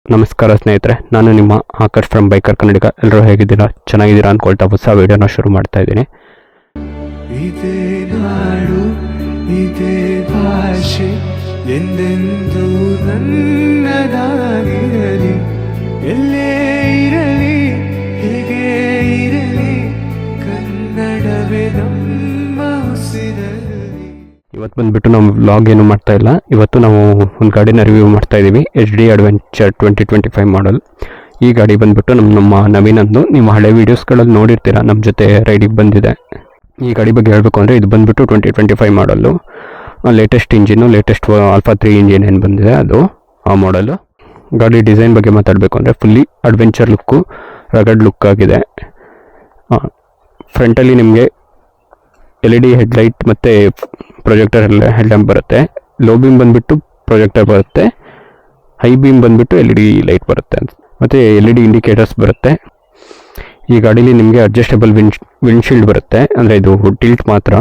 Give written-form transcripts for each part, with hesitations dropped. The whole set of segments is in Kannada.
ನಮಸ್ಕಾರ ಸ್ನೇಹಿತರೆ, ನಾನು ನಿಮ್ಮ ಆಕಾಶ್ ಫ್ರಮ್ ಬೈಕರ್ ಕನ್ನಡಿಗ. ಎಲ್ಲರೂ ಹೇಗಿದ್ದೀರಾ? ಚೆನ್ನಾಗಿದ್ದೀರಾ ಅಂದ್ಕೊಳ್ತಾ ಹೊಸ ವಿಡಿಯೋನ ಶುರು ಮಾಡ್ತಾ ಇದ್ದೀನಿ. ಇದೇ ನಾಡು ಇದೇ ಭಾಷೆ ಎಂದೆಂದೂ ನನ್ನದಾಗಿರಲಿ, ಎಲ್ಲೇ ಇರಲಿ ಹೇಗೆ ಇರಲಿ, ಕನ್ನಡವೇ ನಮ್ಮ ಉಸಿರಲ್ಲಿ. ಇವತ್ತು ಬಂದುಬಿಟ್ಟು ನಾವು ವ್ಲಾಗ್ ಏನು ಮಾಡ್ತಾ ಇಲ್ಲ. ಇವತ್ತು ನಾವು ಒಂದು ಗಾಡಿನ ರಿವ್ಯೂ ಮಾಡ್ತಾ ಇದ್ದೀವಿ. HD ಅಡ್ವೆಂಚರ್ 2025 ಮಾಡಲ್. ಈ ಗಾಡಿ ಬಂದುಬಿಟ್ಟು ನಮ್ಮ ನವೀನಂದು. ನೀವು ಹಳೆ ವೀಡಿಯೋಸ್ಗಳಲ್ಲಿ ನೋಡಿರ್ತೀರಾ, ನಮ್ಮ ಜೊತೆ ರೈಡಿಗೆ ಬಂದಿದೆ. ಈ ಗಾಡಿ ಬಗ್ಗೆ ಹೇಳಬೇಕು ಅಂದರೆ ಇದು ಬಂದುಬಿಟ್ಟು 2025 ಮಾಡಲ್ಲು. Latest engine, latest alpha 3 engine ಏನು ಬಂದಿದೆ ಅದು ಆ ಮಾಡಲು. ಗಾಡಿ ಡಿಸೈನ್ ಬಗ್ಗೆ ಮಾತಾಡಬೇಕು ಅಂದರೆ ಫುಲ್ಲಿ ಅಡ್ವೆಂಚರ್ ಲುಕ್ಕು, ರಗಡ್ ಲುಕ್ ಆಗಿದೆ. ಫ್ರಂಟಲ್ಲಿ ನಿಮಗೆ LED ಹೆಡ್ಲೈಟ್ ಮತ್ತು ಪ್ರೊಜೆಕ್ಟರ್ ಹೆಡ್ಲ್ಯಾಂಪ್ ಬರುತ್ತೆ. ಲೋ ಬೀಮ್ ಬಂದುಬಿಟ್ಟು ಪ್ರೊಜೆಕ್ಟರ್ ಬರುತ್ತೆ, ಹೈ ಬೀಮ್ ಬಂದುಬಿಟ್ಟು LED ಲೈಟ್ ಬರುತ್ತೆ, ಮತ್ತು LED ಇಂಡಿಕೇಟರ್ಸ್ ಬರುತ್ತೆ. ಈ ಗಾಡೀಲಿ ನಿಮಗೆ ಅಡ್ಜಸ್ಟಬಲ್ ವಿಂಡ್ಶೀಲ್ಡ್ ಬರುತ್ತೆ, ಅಂದರೆ ಇದು ಟಿಲ್ಟ್ ಮಾತ್ರ,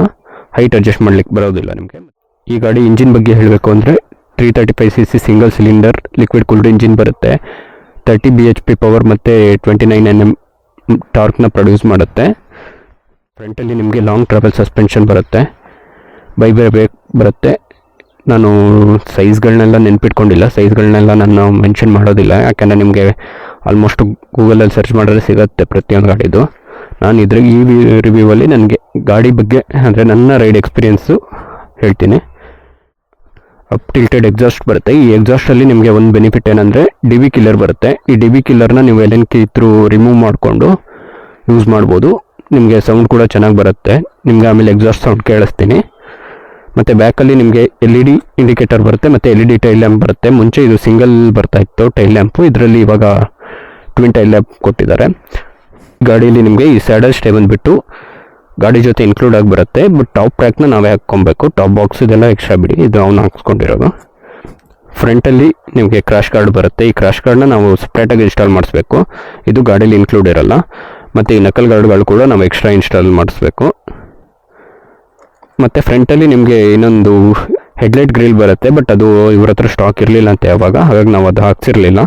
ಹೈಟ್ ಅಡ್ಜಸ್ಟ್ ಮಾಡಲಿಕ್ಕೆ ಬರೋದಿಲ್ಲ ನಿಮಗೆ. ಈ ಗಾಡಿ ಇಂಜಿನ್ ಬಗ್ಗೆ ಹೇಳಬೇಕು ಅಂದರೆ 335cc single cylinder liquid cooled engine ಬರುತ್ತೆ. 30 bhp ಪವರ್ ಮತ್ತು 29 Nm ಟಾರ್ಕ್ನ ಪ್ರೊಡ್ಯೂಸ್ ಮಾಡುತ್ತೆ. ಫ್ರಂಟಲ್ಲಿ ನಿಮಗೆ ಲಾಂಗ್ ಟ್ರಾವೆಲ್ ಸಸ್ಪೆನ್ಷನ್ ಬರುತ್ತೆ, ಬೈಬರ್ ಬ್ರೇಕ್ ಬರುತ್ತೆ. ನಾನು ಸೈಜ್ಗಳನ್ನೆಲ್ಲ ನೆನ್ಪಿಟ್ಕೊಂಡಿಲ್ಲ, ಸೈಜ್ಗಳನ್ನೆಲ್ಲ ನಾನು ಮೆನ್ಷನ್ ಮಾಡೋದಿಲ್ಲ, ಯಾಕೆಂದರೆ ನಿಮಗೆ ಆಲ್ಮೋಸ್ಟ್ ಗೂಗಲಲ್ಲಿ ಸರ್ಚ್ ಮಾಡಿದ್ರೆ ಸಿಗುತ್ತೆ ಪ್ರತಿಯೊಂದು ಗಾಡಿದು. ನಾನು ಈ ರಿವ್ಯೂವಲ್ಲಿ ನನಗೆ ಗಾಡಿ ಬಗ್ಗೆ ಅಂದರೆ ನನ್ನ ರೈಡ್ ಎಕ್ಸ್ಪೀರಿಯೆನ್ಸು ಹೇಳ್ತೀನಿ. ಅಪ್ ಟಿಲ್ಟೆಡ್ ಎಕ್ಸಾಸ್ಟ್ ಬರುತ್ತೆ. ಈ ಎಕ್ಸಾಸ್ಟಲ್ಲಿ ನಿಮಗೆ ಒಂದು ಬೆನಿಫಿಟ್ ಏನಂದರೆ DB ಕಿಲ್ಲರ್ ಬರುತ್ತೆ. ಈ DB ಕಿಲ್ಲರ್ನ ನೀವು LN ಕೀ ಥ್ರೂ ರಿಮೂವ್ ಮಾಡಿಕೊಂಡು ಯೂಸ್ ಮಾಡ್ಬೋದು. ನಿಮಗೆ ಸೌಂಡ್ ಕೂಡ ಚೆನ್ನಾಗಿ ಬರುತ್ತೆ. ನಿಮಗೆ ಆಮೇಲೆ ಎಕ್ಸಾಸ್ಟ್ ಸೌಂಡ್ ಕೇಳಿಸ್ತೀನಿ. ಮತ್ತು ಬ್ಯಾಕಲ್ಲಿ ನಿಮಗೆ LED ಇಂಡಿಕೇಟರ್ ಬರುತ್ತೆ ಮತ್ತು LED ಟೈಲ್ ಲ್ಯಾಂಪ್ ಬರುತ್ತೆ. ಮುಂಚೆ ಇದು ಸಿಂಗಲ್ ಬರ್ತಾ ಇತ್ತು ಟೈಲ್ ಲ್ಯಾಂಪು, ಇದರಲ್ಲಿ ಇವಾಗ ಟ್ವಿನ್ ಟೈಲ್ ಲ್ಯಾಂಪ್ ಕೊಟ್ಟಿದ್ದಾರೆ. ಗಾಡೀಲಿ ನಿಮಗೆ ಈ ಸ್ಯಾಡಲ್ ಸ್ಟೇ ಬಂದುಬಿಟ್ಟು ಗಾಡಿ ಜೊತೆ ಇನ್ಕ್ಲೂಡ್ ಆಗಿ ಬರುತ್ತೆ. ಬಟ್ ಟಾಪ್ ಟ್ರ್ಯಾಕ್ನ ನಾವೇ ಹಾಕ್ಕೊಬೇಕು, ಟಾಪ್ ಬಾಕ್ಸ್ ಇದೆಲ್ಲ ಎಕ್ಸ್ಟ್ರಾ ಬಿಡಿ, ಇದು ನಾವು ಹಾಕ್ಸ್ಕೊಂಡಿರೋದು. ಫ್ರಂಟಲ್ಲಿ ನಿಮಗೆ ಕ್ರ್ಯಾಶ್ ಗಾರ್ಡ್ ಬರುತ್ತೆ. ಈ ಕ್ರ್ಯಾಶ್ ಗಾರ್ಡ್ನ ನಾವು ಸಪ್ರೇಟಾಗಿ ಇನ್ಸ್ಟಾಲ್ ಮಾಡಿಸ್ಬೇಕು, ಇದು ಗಾಡೀಲಿ ಇನ್ಕ್ಲೂಡ್ ಇರೋಲ್ಲ. ಮತ್ತು ಈ ನಕಲ್ ಗಾರ್ಡ್ಗಳು ಕೂಡ ನಾವು ಎಕ್ಸ್ಟ್ರಾ ಇನ್ಸ್ಟಾಲ್ ಮಾಡಿಸ್ಬೇಕು. ಮತ್ತು ಫ್ರಂಟಲ್ಲಿ ನಿಮಗೆ ಇನ್ನೊಂದು ಹೆಡ್ಲೈಟ್ ಗ್ರಿಲ್ ಬರುತ್ತೆ, ಬಟ್ ಅದು ಇವ್ರ ಹತ್ರ ಸ್ಟಾಕ್ ಇರಲಿಲ್ಲ ಅಂತ ಯಾವಾಗ, ಹಾಗಾಗಿ ನಾವು ಅದು ಹಾಕ್ಸಿರಲಿಲ್ಲ.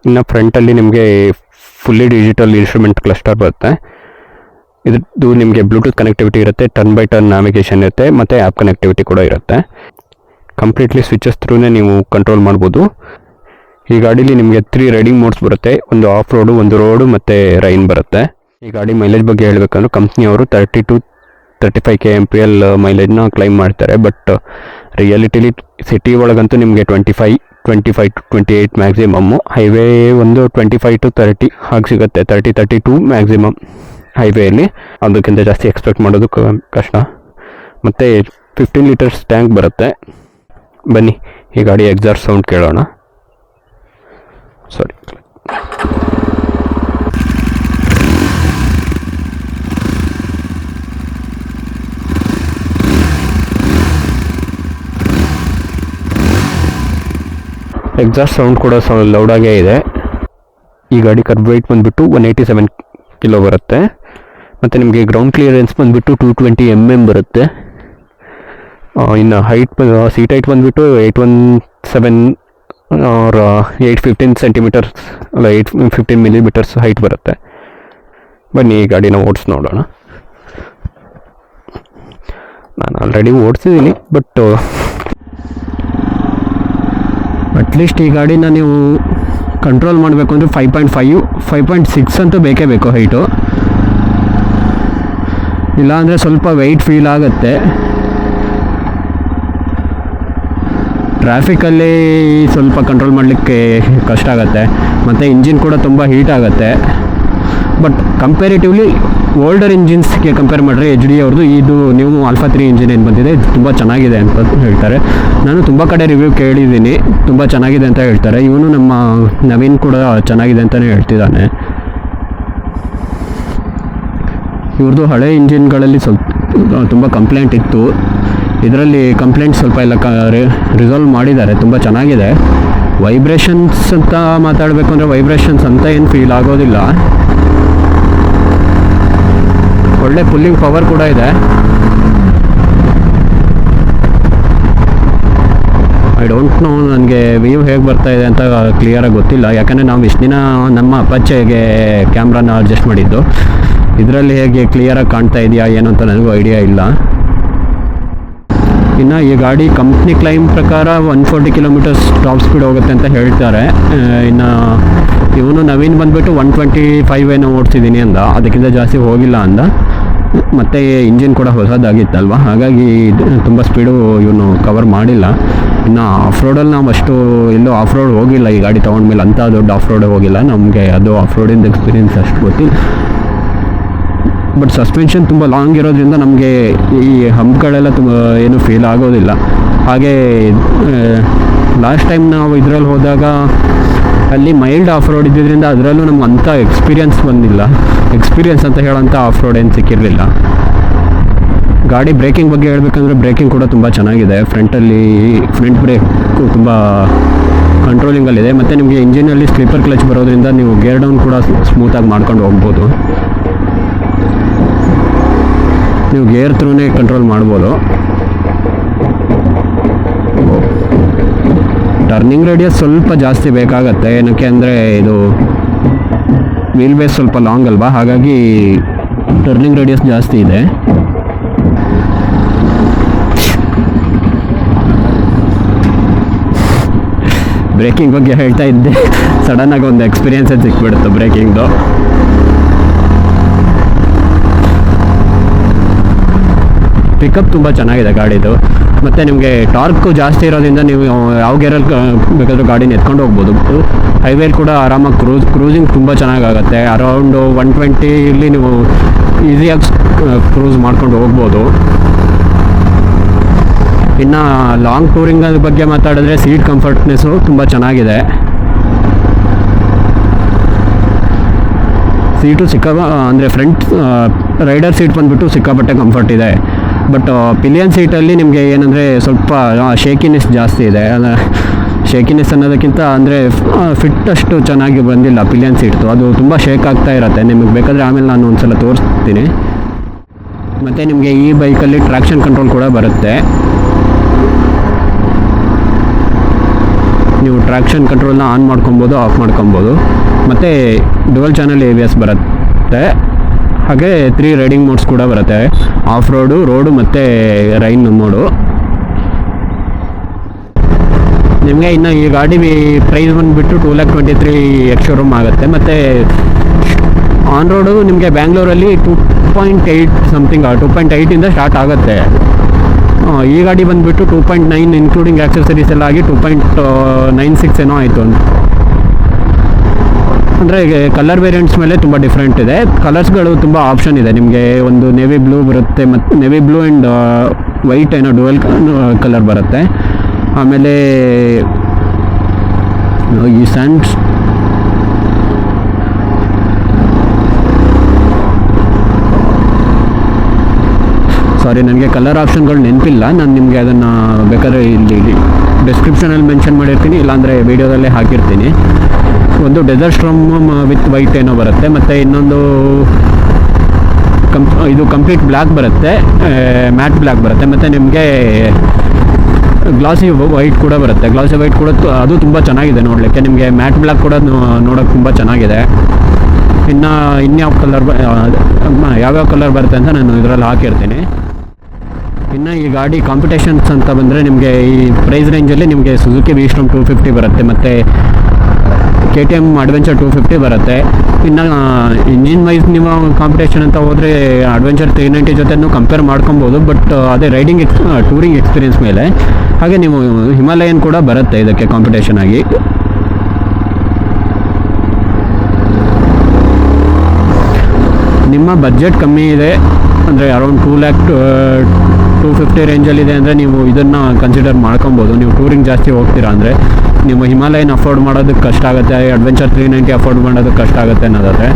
ಇನ್ನು ಫ್ರಂಟಲ್ಲಿ ನಿಮಗೆ ಫುಲ್ಲಿ ಡಿಜಿಟಲ್ ಇನ್ಸ್ಟ್ರೂಮೆಂಟ್ ಕ್ಲಸ್ಟರ್ ಬರುತ್ತೆ. ಇದು ನಿಮಗೆ ಬ್ಲೂಟೂತ್ ಕನೆಕ್ಟಿವಿಟಿ ಇರುತ್ತೆ, ಟರ್ನ್ ಬೈ ಟರ್ನ್ ನ್ಯಾವಿಗೇಷನ್ ಇರುತ್ತೆ, ಮತ್ತು ಆ್ಯಪ್ ಕನೆಕ್ಟಿವಿಟಿ ಕೂಡ ಇರುತ್ತೆ. ಕಂಪ್ಲೀಟ್ಲಿ ಸ್ವಿಚಸ್ ಥ್ರೂನೇ ನೀವು ಕಂಟ್ರೋಲ್ ಮಾಡ್ಬೋದು. ಈ ಗಾಡೀಲಿ ನಿಮಗೆ 3 ರೈಡಿಂಗ್ ಮೋಡ್ಸ್ ಬರುತ್ತೆ, ಒಂದು ಆಫ್ ರೋಡು, ಒಂದು ರೋಡು ಮತ್ತು ರೈನ್ ಬರುತ್ತೆ. ಈ ಗಾಡಿ ಮೈಲೇಜ್ ಬಗ್ಗೆ ಹೇಳಬೇಕಂದ್ರೆ ಕಂಪ್ನಿಯವರು 30 to 35 kmpl ಮೈಲೇಜ್ನ ಕ್ಲೈಮ್ ಮಾಡ್ತಾರೆ. ಬಟ್ ರಿಯಾಲಿಟಿಲಿ ಸಿಟಿ ಒಳಗಂತೂ ನಿಮಗೆ 25 to 28 ಮ್ಯಾಕ್ಸಿಮಮ್ಮು. ಹೈವೇ ಒಂದು 25 to 30 ಹಾಗೆ ಸಿಗುತ್ತೆ, 32 ಮ್ಯಾಕ್ಸಿಮಮ್ ಹೈವೇಯಲ್ಲಿ. ಅದಕ್ಕಿಂತ ಜಾಸ್ತಿ ಎಕ್ಸ್ಪೆಕ್ಟ್ ಮಾಡೋದು ಕಷ್ಟ. ಮತ್ತು 15 ಲೀಟರ್ಸ್ ಟ್ಯಾಂಕ್ ಬರುತ್ತೆ. ಬನ್ನಿ ಈ ಗಾಡಿ ಎಕ್ಸಾಸ್ಟ್ ಸೌಂಡ್ ಕೇಳೋಣ. ಸಾರಿ, ಎಕ್ಸಾಸ್ಟ್ ಸೌಂಡ್ ಕೂಡ ಲೌಡಾಗೇ ಇದೆ. ಈ ಗಾಡಿ ಕರ್ಬ್ ವೆಯ್ಟ್ ಬಂದುಬಿಟ್ಟು 187 ಕಿಲೋ ಬರುತ್ತೆ. ಮತ್ತು ನಿಮಗೆ ಗ್ರೌಂಡ್ ಕ್ಲಿಯರೆನ್ಸ್ ಬಂದುಬಿಟ್ಟು 220 mm ಬರುತ್ತೆ. ಇನ್ನು ಸೀಟ್ ಹೈಟ್ ಬಂದುಬಿಟ್ಟು 817 or 815 ಸೆಂಟಿಮೀಟರ್ಸ್ ಅಲ್ಲ 815 ಮಿಲಿಮೀಟರ್ಸ್ ಹೈಟ್ ಬರುತ್ತೆ. ಬನ್ನಿ ಈ ಗಾಡಿನ ಓಡಿಸಿ ನೋಡೋಣ. ನಾನು ಆಲ್ರೆಡಿ ಓಡಿಸಿದ್ದೀನಿ, ಬಟ್ ಅಟ್ಲೀಸ್ಟ್ ಈ ಗಾಡಿನ ನೀವು ಕಂಟ್ರೋಲ್ ಮಾಡಬೇಕು ಅಂದರೆ 5.5 5.6 ಅಂತೂ ಬೇಕೇ ಬೇಕು ಹೈಟು, ಇಲ್ಲಾಂದರೆ ಸ್ವಲ್ಪ ವೆಯ್ಟ್ ಫೀಲ್ ಆಗುತ್ತೆ. ಟ್ರಾಫಿಕಲ್ಲಿ ಸ್ವಲ್ಪ ಕಂಟ್ರೋಲ್ ಮಾಡಲಿಕ್ಕೆ ಕಷ್ಟ ಆಗುತ್ತೆ, ಮತ್ತು ಇಂಜಿನ್ ಕೂಡ ತುಂಬ ಹೀಟ್ ಆಗುತ್ತೆ. ಬಟ್ ಕಂಪೇರಿಟಿವ್ಲಿ ಓಲ್ಡರ್ ಇಂಜಿನ್ಸ್ಗೆ ಕಂಪೇರ್ ಮಾಡಿದ್ರೆ HD ಅವ್ರದ್ದು ಇದು ನೀವು ಆಲ್ಫಾ 3 ಇಂಜಿನ್ ಏನು ಬಂದಿದೆ ಇದು ತುಂಬ ಚೆನ್ನಾಗಿದೆ ಅಂತ ಹೇಳ್ತಾರೆ. ನಾನು ತುಂಬ ಕಡೆ ರಿವ್ಯೂ ಕೇಳಿದ್ದೀನಿ, ತುಂಬ ಚೆನ್ನಾಗಿದೆ ಅಂತ ಹೇಳ್ತಾರೆ. ಇವನು ನಮ್ಮ ನವೀನ್ ಕೂಡ ಚೆನ್ನಾಗಿದೆ ಅಂತಲೇ ಹೇಳ್ತಿದ್ದಾನೆ. ಇವ್ರದ್ದು ಹಳೆ ಇಂಜಿನ್ಗಳಲ್ಲಿ ತುಂಬ ಕಂಪ್ಲೇಂಟ್ ಇತ್ತು, ಇದರಲ್ಲಿ ಕಂಪ್ಲೇಂಟ್ ಸ್ವಲ್ಪ ಎಲ್ಲ ರಿಸಾಲ್ವ್ ಮಾಡಿದ್ದಾರೆ, ತುಂಬ ಚೆನ್ನಾಗಿದೆ. ವೈಬ್ರೇಷನ್ಸ್ ಅಂತ ಮಾತಾಡಬೇಕು ಅಂದರೆ ವೈಬ್ರೇಷನ್ಸ್ ಅಂತ ಏನು ಫೀಲ್ ಆಗೋದಿಲ್ಲ. ಒಳ್ಳೆ ಪುಲ್ಲಿಂಗ್ ಪವರ್ ಕೂಡ ಇದೆ. ಐ ಡೋಂಟ್ ನೋ, ನನಗೆ ವ್ಯೂ ಹೇಗೆ ಬರ್ತಾ ಇದೆ ಅಂತ ಕ್ಲಿಯರಾಗಿ ಗೊತ್ತಿಲ್ಲ. ಯಾಕಂದರೆ ನಾವು ಇಷ್ಟು ದಿನ ನಮ್ಮ ಅಪಚ್ಚೆಗೆ ಕ್ಯಾಮ್ರಾನ ಅಡ್ಜಸ್ಟ್ ಮಾಡಿದ್ದು. ಇದರಲ್ಲಿ ಹೇಗೆ ಕ್ಲಿಯರಾಗಿ ಕಾಣ್ತಾ ಇದೆಯಾ ಏನು ಅಂತ ನನಗೂ ಐಡಿಯಾ ಇಲ್ಲ. ಇನ್ನು ಈ ಗಾಡಿ ಕಂಪ್ನಿ ಕ್ಲೈಮ್ ಪ್ರಕಾರ 140 ಕಿಲೋಮೀಟರ್ಸ್ ಟಾಪ್ ಸ್ಪೀಡ್ ಹೋಗುತ್ತೆ ಅಂತ ಹೇಳ್ತಾರೆ. ಇನ್ನು ಇವನು ನವೀನ್ ಬಂದುಬಿಟ್ಟು 125 ಏನೋ ಓಡಿಸಿದ್ದೀನಿ ಅಂದ, ಅದಕ್ಕಿಂತ ಜಾಸ್ತಿ ಹೋಗಿಲ್ಲ ಅಂದ. ಮತ್ತು ಇಂಜಿನ್ ಕೂಡ ಹೊಸದಾಗಿತ್ತಲ್ವ, ಹಾಗಾಗಿ ತುಂಬ ಸ್ಪೀಡು ಇವನು ಕವರ್ ಮಾಡಿಲ್ಲ. ಇನ್ನು ಆಫ್ ರೋಡಲ್ಲಿ ನಾವು ಅಷ್ಟು ಎಲ್ಲೂ ಆಫ್ ರೋಡ್ ಹೋಗಿಲ್ಲ ಈ ಗಾಡಿ ತೊಗೊಂಡ್ಮೇಲೆ, ಅಂಥ ದೊಡ್ಡ ಆಫ್ ರೋಡ್ ಹೋಗಿಲ್ಲ. ನಮಗೆ ಅದು ಆಫ್ ರೋಡಿಂದ ಎಕ್ಸ್ಪೀರಿಯನ್ಸ್ ಅಷ್ಟು ಗೊತ್ತಿಲ್ಲ. ಬಟ್ ಸಸ್ಪೆನ್ಷನ್ ತುಂಬ ಲಾಂಗ್ ಇರೋದ್ರಿಂದ ನಮಗೆ ಈ ಹಂಪ್ಗಳೆಲ್ಲ ತುಂಬ ಏನೂ ಫೀಲ್ ಆಗೋದಿಲ್ಲ. ಹಾಗೆ ಲಾಸ್ಟ್ ಟೈಮ್ ನಾವು ಇದರಲ್ಲಿ ಹೋದಾಗ ಅಲ್ಲಿ ಮೈಲ್ಡ್ ಆಫ್ ರೋಡ್ ಇದ್ದಿದ್ದರಿಂದ ಅದರಲ್ಲೂ ನಮ್ಗೆ ಅಂಥ ಎಕ್ಸ್ಪೀರಿಯನ್ಸ್ ಬಂದಿಲ್ಲ. ಎಕ್ಸ್ಪೀರಿಯನ್ಸ್ ಅಂತ ಹೇಳೋಂಥ ಆಫ್ ರೋಡ್ ಏನು ಸಿಕ್ಕಿರಲಿಲ್ಲ. ಗಾಡಿ ಬ್ರೇಕಿಂಗ್ ಬಗ್ಗೆ ಹೇಳ್ಬೇಕಂದ್ರೆ ಬ್ರೇಕಿಂಗ್ ಕೂಡ ತುಂಬ ಚೆನ್ನಾಗಿದೆ. ಫ್ರಂಟ್ ಬ್ರೇಕ್ ತುಂಬ ಕಂಟ್ರೋಲಿಂಗಲ್ಲಿದೆ. ಮತ್ತು ನಿಮಗೆ ಇಂಜಿನಲ್ಲಿ ಸ್ಲೀಪರ್ ಕ್ಲಚ್ ಬರೋದ್ರಿಂದ ನೀವು ಗೇರ್ ಡೌನ್ ಕೂಡ ಸ್ಮೂತಾಗಿ ಮಾಡ್ಕೊಂಡು ಹೋಗ್ಬೋದು. ನೀವು ಗೇರ್ ಥ್ರೂನೇ ಕಂಟ್ರೋಲ್ ಮಾಡ್ಬೋದು. ಟರ್ನಿಂಗ್ ರೇಡಿಯಸ್ ಸ್ವಲ್ಪ ಜಾಸ್ತಿ ಬೇಕಾಗತ್ತೆ. ಏನಕ್ಕೆ ಅಂದರೆ ಇದು ವೀಲ್ ಬೇಸ್ ಸ್ವಲ್ಪ ಲಾಂಗ್ ಅಲ್ವಾ, ಹಾಗಾಗಿ ಟರ್ನಿಂಗ್ ರೇಡಿಯಸ್ ಜಾಸ್ತಿ ಇದೆ. ಬ್ರೇಕಿಂಗ್ ಬಗ್ಗೆ ಹೇಳ್ತಾ ಇದ್ದೆ, ಸಡನ್ನಾಗಿ ಒಂದು ಎಕ್ಸ್ಪೀರಿಯನ್ಸೇ ಸಿಕ್ಬಿಡುತ್ತೆ ಬ್ರೇಕಿಂಗ್ದು. ಪಿಕಪ್ ತುಂಬ ಚೆನ್ನಾಗಿದೆ ಗಾಡಿದು. ಮತ್ತು ನಿಮಗೆ ಟಾರ್ಕು ಜಾಸ್ತಿ ಇರೋದ್ರಿಂದ ನೀವು ಯಾವ ಗೇರಲ್ಲಿ ಬೇಕಾದರೂ ಗಾಡಿನ ಎತ್ಕೊಂಡು ಹೋಗ್ಬೋದು. ಹೈವೇಲಿ ಕೂಡ ಆರಾಮಾಗಿ ಕ್ರೂಸಿಂಗ್ ತುಂಬ ಚೆನ್ನಾಗಾಗುತ್ತೆ. ಅರೌಂಡು 120 ನೀವು ಈಸಿಯಾಗಿ ಕ್ರೂಸ್ ಮಾಡ್ಕೊಂಡು ಹೋಗ್ಬೋದು. ಇನ್ನು ಲಾಂಗ್ ಟೂರಿಂಗ್ ಬಗ್ಗೆ ಮಾತಾಡಿದ್ರೆ ಸೀಟ್ ಕಂಫರ್ಟ್ನೆಸ್ಸು ತುಂಬ ಚೆನ್ನಾಗಿದೆ. ಸೀಟು ಅಂದರೆ ಫ್ರಂಟ್ ರೈಡರ್ ಸೀಟ್ ಬಂದುಬಿಟ್ಟು ಸಿಕ್ಕಾಪಟ್ಟೆ ಕಂಫರ್ಟ್ ಇದೆ. ಬಟ್ ಪಿಲಿಯನ್ ಸೀಟಲ್ಲಿ ನಿಮಗೆ ಏನಂದರೆ ಸ್ವಲ್ಪ ಶೇಕಿನೆಸ್ ಜಾಸ್ತಿ ಇದೆ. ಶೇಕಿನೆಸ್ ಅನ್ನೋದಕ್ಕಿಂತ ಅಂದರೆ ಫಿಟ್ ಅಷ್ಟು ಚೆನ್ನಾಗಿ ಬಂದಿಲ್ಲ ಪಿಲಿಯನ್ ಸೀಟ್ದು. ಅದು ತುಂಬ ಶೇಕ್ ಆಗ್ತಾ ಇರುತ್ತೆ. ನಿಮಗೆ ಬೇಕಾದರೆ ಆಮೇಲೆ ನಾನು ಒಂದು ಸಲ ತೋರಿಸ್ತೀನಿ. ಮತ್ತು ನಿಮಗೆ ಈ ಬೈಕಲ್ಲಿ ಟ್ರಾಕ್ಷನ್ ಕಂಟ್ರೋಲ್ ಕೂಡ ಬರುತ್ತೆ. ನೀವು ಟ್ರಾಕ್ಷನ್ ಕಂಟ್ರೋಲ್ನ ಆನ್ ಮಾಡ್ಕೊಬೋದು, ಆಫ್ ಮಾಡ್ಕೊಬೋದು. ಮತ್ತು ಡುವಲ್ ಚಾನಲ್ ABS ಬರುತ್ತೆ. ಹಾಗೆ 3 ರೈಡಿಂಗ್ ಮೋಡ್ಸ್ ಕೂಡ ಬರುತ್ತೆ, ಆಫ್ ರೋಡು ಮತ್ತು ರೈನ್ ಮೋಡು. ನಿಮಗೆ ಇನ್ನು ಈ ಗಾಡಿ ಪ್ರೈಸ್ ಬಂದುಬಿಟ್ಟು 2,23,000 ಎಕ್ಸ್ ಶೋರೂಮ್ ಆಗುತ್ತೆ. ಮತ್ತು ಆನ್ ರೋಡು ನಿಮಗೆ ಬ್ಯಾಂಗ್ಳೂರಲ್ಲಿ 2.8 ಸಮಥಿಂಗ್ 2.8 ಸ್ಟಾರ್ಟ್ ಆಗುತ್ತೆ. ಈ ಗಾಡಿ ಬಂದುಬಿಟ್ಟು 2.9 ಇನ್ಕ್ಲೂಡಿಂಗ್ ಆಕ್ಸೆಸರೀಸ್ ಎಲ್ಲ ಆಗಿ 2.96 ಏನೋ ಆಯಿತು. ಅಂದರೆ ಕಲರ್ ವೇರಿಯಂಟ್ಸ್ ಮೇಲೆ ತುಂಬ ಡಿಫ್ರೆಂಟ್ ಇದೆ. ಕಲರ್ಸ್ಗಳು ತುಂಬ ಆಪ್ಷನ್ ಇದೆ. ನಿಮಗೆ ಒಂದು ನೇವಿ ಬ್ಲೂ ಬರುತ್ತೆ, ಮತ್ತು ನೇವಿ ಬ್ಲೂ ಆ್ಯಂಡ್ ವೈಟ್ ಏನೋ ಡುವೆಲ್ ಕಲರ್ ಬರುತ್ತೆ. ಆಮೇಲೆ ಈ ಸ್ಯಾಂಡ್ಸ್ ಸಾರಿ ನನಗೆ ಕಲರ್ ಆಪ್ಷನ್ಗಳು ನೆನಪಿಲ್ಲ. ನಾನು ನಿಮಗೆ ಅದನ್ನು ಬೇಕಾದ್ರೆ ಇಲ್ಲಿ ಡಿಸ್ಕ್ರಿಪ್ಷನಲ್ಲಿ ಮೆನ್ಷನ್ ಮಾಡಿರ್ತೀನಿ, ಇಲ್ಲಾಂದರೆ ವೀಡಿಯೋದಲ್ಲೇ ಹಾಕಿರ್ತೀನಿ. ಒಂದು ಡೆಸರ್ಟ್ ಸ್ಟ್ರಾಮ್ ವಿತ್ ವೈಟ್ ಏನೋ ಬರುತ್ತೆ, ಮತ್ತು ಇನ್ನೊಂದು ಇದು ಕಂಪ್ಲೀಟ್ ಬ್ಲ್ಯಾಕ್ ಬರುತ್ತೆ, ಮ್ಯಾಟ್ ಬ್ಲ್ಯಾಕ್ ಬರುತ್ತೆ. ಮತ್ತು ನಿಮಗೆ ಗ್ಲಾಸಿ ವೈಟ್ ಕೂಡ ಬರುತ್ತೆ. ಗ್ಲಾಸಿ ವೈಟ್ ಕೂಡ ಅದು ತುಂಬ ಚೆನ್ನಾಗಿದೆ ನೋಡಲಿಕ್ಕೆ. ನಿಮಗೆ ಮ್ಯಾಟ್ ಬ್ಲ್ಯಾಕ್ ಕೂಡ ನೋಡೋಕ್ಕೆ ತುಂಬ ಚೆನ್ನಾಗಿದೆ. ಇನ್ಯಾವ ಕಲರ್ ಯಾವ್ಯಾವ ಕಲರ್ ಬರುತ್ತೆ ಅಂತ ನಾನು ಇದರಲ್ಲಿ ಹಾಕಿರ್ತೀನಿ. ಇನ್ನು ಈ ಗಾಡಿ ಕಾಂಪಿಟೇಷನ್ಸ್ ಅಂತ ಬಂದರೆ ನಿಮಗೆ ಈ ಪ್ರೈಸ್ ರೇಂಜಲ್ಲಿ ನಿಮಗೆ ಸುಜುಕಿ V-Strom 250 ಬರುತ್ತೆ, ಮತ್ತು KTM ಅಡ್ವೆಂಚರ್ 250 ಬರುತ್ತೆ. ಇನ್ನು ಇನ್ನೇನು ವೈಸ್ ನೀವು ಕಾಂಪಿಟೇಷನ್ ಅಂತ ಹೋದರೆ ಅಡ್ವೆಂಚರ್ 390 ಜೊತೆನೂ ಕಂಪೇರ್ ಮಾಡ್ಕೊಬೋದು. ಬಟ್ ಅದೇ ರೈಡಿಂಗ್ ಟೂರಿಂಗ್ ಎಕ್ಸ್ಪೀರಿಯನ್ಸ್ ಮೇಲೆ. ಹಾಗೆ ನೀವು ಹಿಮಾಲಯನ್ ಕೂಡ ಬರುತ್ತೆ ಇದಕ್ಕೆ ಕಾಂಪಿಟೇಷನ್ ಆಗಿ. ನಿಮ್ಮ ಬಡ್ಜೆಟ್ ಕಮ್ಮಿ ಇದೆ ಅಂದರೆ ಅರೌಂಡ್ 2,50,000 ರೇಂಜಲ್ಲಿದೆ ಅಂದರೆ ನೀವು ಇದನ್ನು ಕನ್ಸಿಡರ್ ಮಾಡ್ಕೊಬೋದು. ನೀವು ಟೂರಿಂಗ್ ಜಾಸ್ತಿ ಹೋಗ್ತೀರಾ ಅಂದರೆ ನೀವು ಹಿಮಾಲಯನ್ ಅಫೋರ್ಡ್ ಮಾಡೋದಕ್ಕೆ ಕಷ್ಟ ಆಗುತ್ತೆ, ಅಡ್ವೆಂಚರ್ 390 ಅಫೋರ್ಡ್ ಮಾಡೋದಕ್ಕೆ ಕಷ್ಟ ಆಗುತ್ತೆ ಅನ್ನೋದಾದರೆ.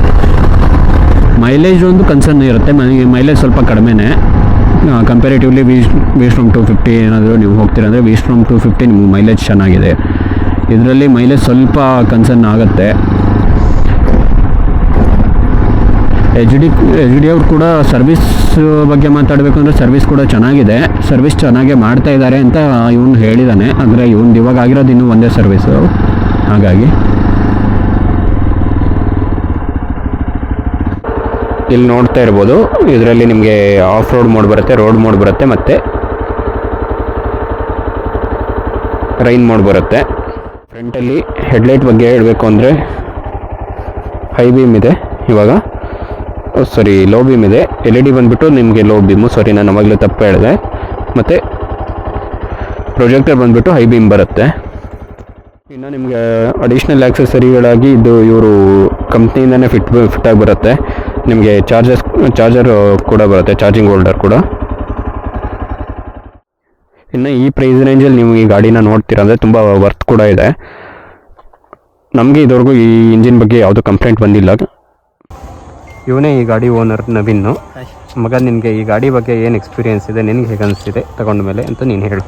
ಮೈಲೇಜ್ ಒಂದು ಕನ್ಸರ್ನ್ ಇರುತ್ತೆ, ಮೈಲೇಜ್ ಸ್ವಲ್ಪ ಕಡಿಮೆನೇ ಕಂಪೇರೇಟಿವ್ಲಿ. V-Strom 250 ಏನಾದರೂ ನೀವು ಹೋಗ್ತೀರ ಅಂದರೆ V-Strom 250 ನಿಮ್ಗೆ ಮೈಲೇಜ್ ಚೆನ್ನಾಗಿದೆ. ಇದರಲ್ಲಿ ಮೈಲೇಜ್ ಸ್ವಲ್ಪ ಕನ್ಸರ್ನ್ ಆಗುತ್ತೆ. ಎಚ್ ಡಿ ಅವ್ರು ಕೂಡ ಸರ್ವಿಸ್ ಬಗ್ಗೆ ಮಾತಾಡಬೇಕು ಅಂದರೆ ಸರ್ವಿಸ್ ಕೂಡ ಚೆನ್ನಾಗಿದೆ, ಸರ್ವಿಸ್ ಚೆನ್ನಾಗೇ ಮಾಡ್ತಾ ಇದ್ದಾರೆ ಅಂತ ಇವನು ಹೇಳಿದ್ದಾನೆ. ಅಂದರೆ ಇವನು ಇವಾಗ ಆಗಿರೋದು ಇನ್ನೂ ಒಂದೇ ಸರ್ವಿಸು, ಹಾಗಾಗಿ ಇಲ್ಲಿ ನೋಡ್ತಾ ಇರ್ಬೋದು. ಇದರಲ್ಲಿ ನಿಮಗೆ ಆಫ್ ರೋಡ್ ಮೋಡ್ ಬರುತ್ತೆ, ರೋಡ್ ಮೋಡ್ ಬರುತ್ತೆ, ಮತ್ತು ರೈನ್ ಮೋಡ್ ಬರುತ್ತೆ. ಫ್ರಂಟಲ್ಲಿ ಹೆಡ್ಲೈಟ್ ಬಗ್ಗೆ ಹೇಳಬೇಕು ಅಂದರೆ ಹೈ ಬೀಮ್ ಇದೆ, ಇವಾಗ ಲೋ ಬೀಮ್ ಇದೆ. LED ಬಂದುಬಿಟ್ಟು ನಿಮಗೆ ಲೋ ಬೀಮು, ನಾನು ಅವಾಗಲೇ ತಪ್ಪು ಹೇಳಿದೆ. ಮತ್ತು ಪ್ರೊಜೆಕ್ಟರ್ ಬಂದುಬಿಟ್ಟು ಹೈ ಬೀಮ್ ಬರುತ್ತೆ. ಇನ್ನು ನಿಮಗೆ ಅಡಿಷ್ನಲ್ ಆಕ್ಸೆಸರಿಗಳಾಗಿ ಇದು ಇವರು ಕಂಪ್ನಿಯಿಂದನೇ ಫಿಟ್ಟಾಗಿ ಬರುತ್ತೆ. ನಿಮಗೆ ಚಾರ್ಜರ್ ಕೂಡ ಬರುತ್ತೆ, ಚಾರ್ಜಿಂಗ್ ಹೋಲ್ಡರ್ ಕೂಡ. ಇನ್ನು ಈ ಪ್ರೈಸ್ ರೇಂಜಲ್ಲಿ ನೀವು ಈ ಗಾಡಿನ ನೋಡ್ತೀರ ಅಂದರೆ ತುಂಬ ವರ್ತ್ ಕೂಡ ಇದೆ. ನಮಗೆ ಇದುವರೆಗೂ ಈ ಇಂಜಿನ್ ಬಗ್ಗೆ ಯಾವುದೂ ಕಂಪ್ಲೇಂಟ್ ಬಂದಿಲ್ಲ. ಇವನೇ ಈ ಗಾಡಿ ಓನರ್ ನವೀನು. ಮಗ, ನಿನಗೆ ಈ ಗಾಡಿ ಬಗ್ಗೆ ಏನು ಎಕ್ಸ್ಪೀರಿಯೆನ್ಸ್ ಇದೆ, ನಿನಗೆ ಹೇಗೆ ಅನಿಸ್ತಿದೆ ತಗೊಂಡ ಮೇಲೆ ಅಂತ ನೀನು ಹೇಳು.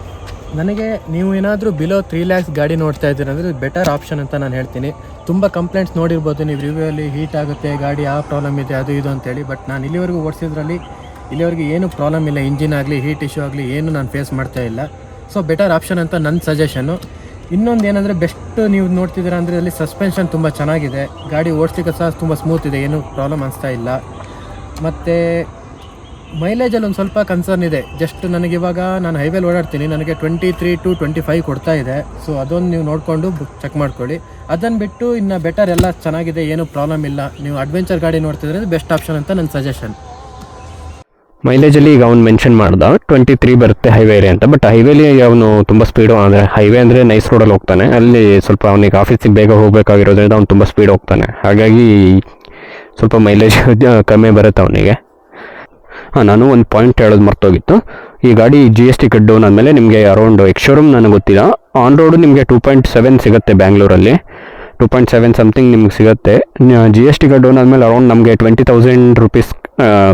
ನನಗೆ ನೀವು ಏನಾದರೂ ಬಿಲೋ 3 lakhs ಗಾಡಿ ನೋಡ್ತಾ ಇದ್ದೀರ ಅಂದರೆ ಬೆಟರ್ ಆಪ್ಷನ್ ಅಂತ ನಾನು ಹೇಳ್ತೀನಿ. ತುಂಬ ಕಂಪ್ಲೇಂಟ್ಸ್ ನೋಡಿರ್ಬೋದು ನೀವು ರಿವ್ಯೂಯಲ್ಲಿ, ಹೀಟ್ ಆಗುತ್ತೆ ಗಾಡಿ, ಆ ಪ್ರಾಬ್ಲಮ್ ಇದೆ, ಅದು ಇದು ಅಂತೇಳಿ. ಬಟ್ ನಾನು ಇಲ್ಲಿವರೆಗೂ ಓಡಿಸಿದ್ರಲ್ಲಿ ಇಲ್ಲಿವರೆಗೆ ಏನು ಪ್ರಾಬ್ಲಮ್ ಇಲ್ಲ, ಇಂಜಿನ್ ಆಗಲಿ ಹೀಟ್ ಇಶ್ಯೂ ಆಗಲಿ ಏನು ನಾನು ಫೇಸ್ ಮಾಡ್ತಾ ಇಲ್ಲ. ಸೊ ಬೆಟರ್ ಆಪ್ಷನ್ ಅಂತ ನನ್ನ ಸಜೆಷನ್ನು. ಇನ್ನೊಂದು ಏನಂದರೆ ಬೆಸ್ಟ್ ನೀವು ನೋಡ್ತಿದ್ದೀರಾ ಅಂದರೆ ಅಲ್ಲಿ ಸಸ್ಪೆನ್ಷನ್ ತುಂಬ ಚೆನ್ನಾಗಿದೆ, ಗಾಡಿ ಓಡಿಸ್ಲಿಕ್ಕೆ ಸಹ ತುಂಬ ಸ್ಮೂತ್ ಇದೆ, ಏನೂ ಪ್ರಾಬ್ಲಮ್ ಅನಿಸ್ತಾ ಇಲ್ಲ. ಮತ್ತು ಮೈಲೇಜಲ್ಲಿ ಒಂದು ಸ್ವಲ್ಪ ಕನ್ಸರ್ನ್ ಇದೆ. ಜಸ್ಟ್ ನನಗಿವಾಗ ನಾನು ಹೈವೇಲಿ ಓಡಾಡ್ತೀನಿ, ನನಗೆ 23 to 25 ಕೊಡ್ತಾ ಇದೆ. ಸೊ ಅದೊಂದು ನೀವು ನೋಡಿಕೊಂಡು ಚೆಕ್ ಮಾಡ್ಕೊಳ್ಳಿ. ಅದನ್ನು ಬಿಟ್ಟು ಇನ್ನು ಬೆಟರ್ ಎಲ್ಲ ಚೆನ್ನಾಗಿದೆ, ಏನೂ ಪ್ರಾಬ್ಲಮ್ ಇಲ್ಲ. ನೀವು ಅಡ್ವೆಂಚರ್ ಗಾಡಿ ನೋಡ್ತಿದ್ರೆ ಬೆಸ್ಟ್ ಆಪ್ಷನ್ ಅಂತ ನನ್ನ ಸಜೆಷನ್. ಮೈಲೇಜಲ್ಲಿ ಈಗ ಅವ್ನು ಮೆನ್ಷನ್ ಮಾಡ್ದ 23 ಬರುತ್ತೆ ಹೈವೇಲಿ ಅಂತ. ಬಟ್ ಹೈವೇಲಿ ಅವನು ತುಂಬ ಸ್ಪೀಡು, ಅಂದರೆ ಹೈವೇ ಅಂದರೆ ನೈಸ್ ರೋಡಲ್ಲಿ ಹೋಗ್ತಾನೆ. ಅಲ್ಲಿ ಸ್ವಲ್ಪ ಅವನಿಗೆ ಆಫೀಸಿಗೆ ಬೇಗ ಹೋಗಬೇಕಾಗಿರೋದ್ರಿಂದ ಅವ್ನು ತುಂಬ ಸ್ಪೀಡ್ ಹೋಗ್ತಾನೆ, ಹಾಗಾಗಿ ಸ್ವಲ್ಪ ಮೈಲೇಜ್ ಕಮ್ಮಿ ಬರುತ್ತೆ ಅವನಿಗೆ. ನಾನು ಒಂದು ಪಾಯಿಂಟ್ ಹೇಳೋದು ಮರ್ತೋಗಿತ್ತು. ಈ ಗಾಡಿ GST ಕಟ್ ಡೌನ್ ಆದಮೇಲೆ ನಿಮಗೆ ಅರೌಂಡ್ ಎಕ್ಸ್ ಶೋರೂಮ್ ನನಗೆ ಗೊತ್ತಿಲ್ಲ, ಆನ್ ರೋಡು ನಿಮಗೆ 2.7 ಸಿಗುತ್ತೆ ಬ್ಯಾಂಗ್ಳೂರಲ್ಲಿ. 2.7 ಸಮಥಿಂಗ್ ನಿಮ್ಗೆ ಸಿಗುತ್ತೆ. GST ಕಟ್ ಡೌನ್ ಆದಮೇಲೆ ಅರೌಂಡ್ ನಮಗೆ 20,000 ರೂಪೀಸ್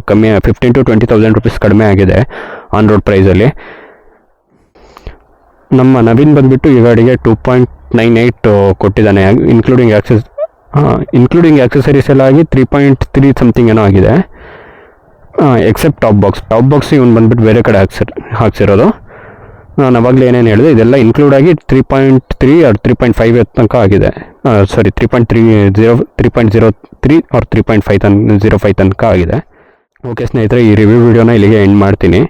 ಕಮ್ಮಿ, 15,000 to 20,000 ರೂಪೀಸ್ ಕಡಿಮೆ ಆಗಿದೆ ಆನ್ ರೋಡ್ ಪ್ರೈಸಲ್ಲಿ. ನಮ್ಮ ನವೀನ್ ಬಂದುಬಿಟ್ಟು ಈ ಗಾಡಿಗೆ 2.98 ಕೊಟ್ಟಿದ್ದಾನೆ, ಇನ್ಕ್ಲೂಡಿಂಗ್ ಆಕ್ಸೆಸರೀಸ್ ಎಲ್ಲ ಆಗಿ 3.3 ಸಮಥಿಂಗ್ ಏನೋ ಆಗಿದೆ. ಎಕ್ಸೆಪ್ಟ್ ಟಾಪ್ ಬಾಕ್ಸ್ ಇವನು ಬಂದುಬಿಟ್ಟು ಬೇರೆ ಕಡೆ ಹಾಕ್ಸಿರೋದು. ನಾನು ಅವಾಗಲೇ ಏನೇನು ಹೇಳಿದೆ ಇದೆಲ್ಲ ಇನ್ಕ್ಲೂಡ್ ಆಗಿ 3.3 or 3.5 ತನಕ ಆಗಿದೆ. 3.03 or 3.05 ತನಕ ಆಗಿದೆ. ಓಕೆ ಸ್ನೇಹಿತರೆ, ಈ ರಿವ್ಯೂ ವಿಡಿಯೋನ ಇಲ್ಲಿಗೆ ಎಂಡ್ ಮಾಡ್ತೀನಿ.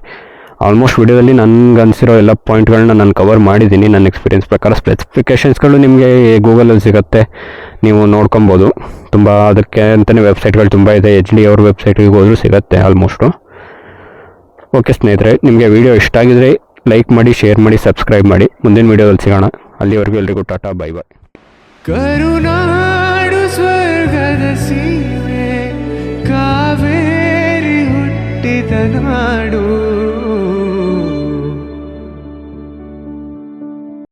ಆಲ್ಮೋಸ್ಟ್ ವಿಡಿಯೋದಲ್ಲಿ ನನಗೆ ಅನಿಸಿರೋ ಎಲ್ಲ ಪಾಯಿಂಟ್ಗಳನ್ನ ನಾನು ಕವರ್ ಮಾಡಿದ್ದೀನಿ ನನ್ನ ಎಕ್ಸ್ಪೀರಿಯನ್ಸ್ ಪ್ರಕಾರ. ಸ್ಪೆಸಿಫಿಕೇಷನ್ಸ್ಗಳು ನಿಮಗೆ ಗೂಗಲಲ್ಲಿ ಸಿಗುತ್ತೆ, ನೀವು ನೋಡ್ಕೊಬೋದು. ತುಂಬ ಅದಕ್ಕೆ ಅಂತಲೇ ವೆಬ್ಸೈಟ್ಗಳು ತುಂಬ ಇದೆ, HD ಅವ್ರ ವೆಬ್ಸೈಟಿಗೆ ಹೋದರೂ ಸಿಗುತ್ತೆ ಆಲ್ಮೋಸ್ಟು. ಓಕೆ ಸ್ನೇಹಿತರೆ, ನಿಮಗೆ ವಿಡಿಯೋ ಇಷ್ಟ ಆಗಿದ್ರೆ ಲೈಕ್ ಮಾಡಿ, ಶೇರ್ ಮಾಡಿ, ಸಬ್ಸ್ಕ್ರೈಬ್ ಮಾಡಿ. ಮುಂದಿನ ವಿಡಿಯೋದಲ್ಲಿ ಸಿಗೋಣ. ಅಲ್ಲಿವರೆಗೂ ಎಲ್ರಿಗೂ ಟಾಟಾ, ಬೈ ಬಾಯ್. ಕರುನಾಡು ಸ್ವರ್ಗದ ಸೀಮೆ, ಕಾವೇರಿ ಹುಟ್ಟಿದ ನಾಡು.